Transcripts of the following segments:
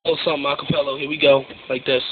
little something acapella. Here we go, like this.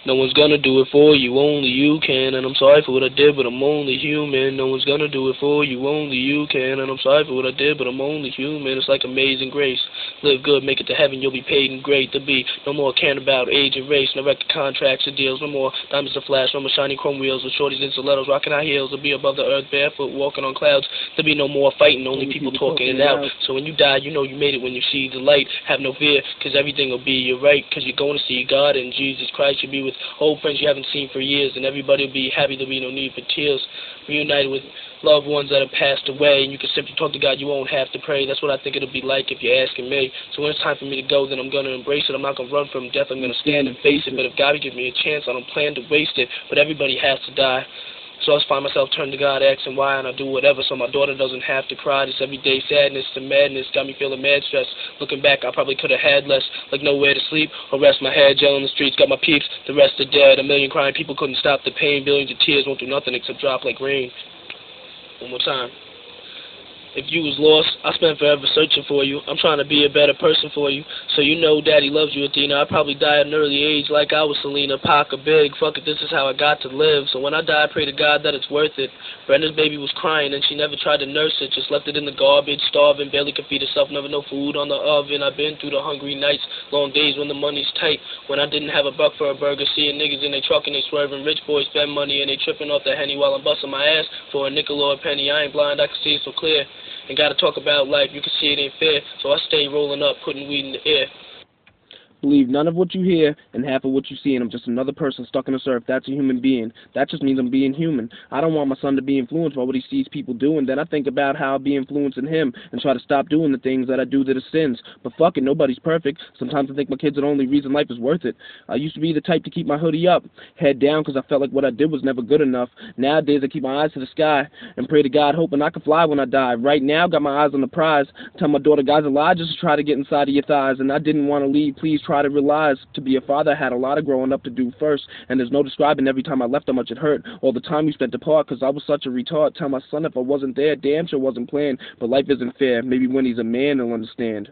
No one's gonna do it for you, only you can. And I'm sorry for what I did, but I'm only human. No one's gonna do it for you, only you can. And I'm sorry for what I did, but I'm only human. It's like amazing grace. Live good, make it to heaven, you'll be paid and great to be. No more caring about age and race, no record contracts or deals. No more diamonds to flash, no more shiny chrome wheels with shorties and stilettos, rocking high heels. To be above the earth, barefoot, walking on clouds. To be no more fighting, only people talking it out. So when you die, you know you made it when you see the light. Have no fear, cause everything will be alright. Cause you're going to see God and Jesus Christ. You'll be with old friends you haven't seen for years, and everybody will be happy. There'll be no need for tears. Reunited with loved ones that have passed away, and you can simply talk to God. You won't have to pray. That's what I think it'll be like if you're asking me. So when it's time for me to go, then I'm going to embrace it. I'm not going to run from death. I'm going to stand and face it. But if God gives me a chance, I don't plan to waste it. But everybody has to die. So I just find myself turning to God, asking why, and I do whatever so my daughter doesn't have to cry. This everyday sadness to madness got me feeling mad stress. Looking back, I probably could have had less, like nowhere to sleep or rest my head. Jail in the streets, got my peeps, the rest are dead. A million crying people couldn't stop the pain. Billions of tears won't do nothing except drop like rain. One more time. If you was lost, I spent forever searching for you. I'm trying to be a better person for you. So you know Daddy loves you, Athena. I probably died at an early age like I was Selena. Pac or Big. Fuck it, this is how I got to live. So when I die, I pray to God that it's worth it. Brenda's baby was crying and she never tried to nurse it. Just left it in the garbage, starving, barely could feed herself, never no food on the oven. I've been through the hungry nights, long days when the money's tight. When I didn't have a buck for a burger, seeing niggas in their truck and they swerving. Rich boys spend money and they tripping off the Henny while I'm busting my ass for a nickel or a penny. I ain't blind, I can see it so clear. And gotta talk about life, you can see it ain't fair. So I stay rolling up, putting weed in the air. Believe none of what you hear and half of what you see, and I'm just another person stuck in this earth. That's a human being. That just means I'm being human. I don't want my son to be influenced by what he sees people doing. Then I think about how I'll be influencing him and try to stop doing the things that I do that are sins. But fuck it, nobody's perfect. Sometimes I think my kids are the only reason life is worth it. I used to be the type to keep my hoodie up, head down, because I felt like what I did was never good enough. Nowadays I keep my eyes to the sky and pray to God, hoping I can fly when I die. Right now, got my eyes on the prize. Tell my daughter, God's alive, just try to get inside of your thighs. And I didn't want to leave, please try to realize. To be a father, I had a lot of growing up to do first, and there's no describing every time I left how much it hurt. All the time we spent apart, because I was such a retard. Tell my son if I wasn't there, damn sure wasn't planned. But life isn't fair. Maybe when he's a man he'll understand.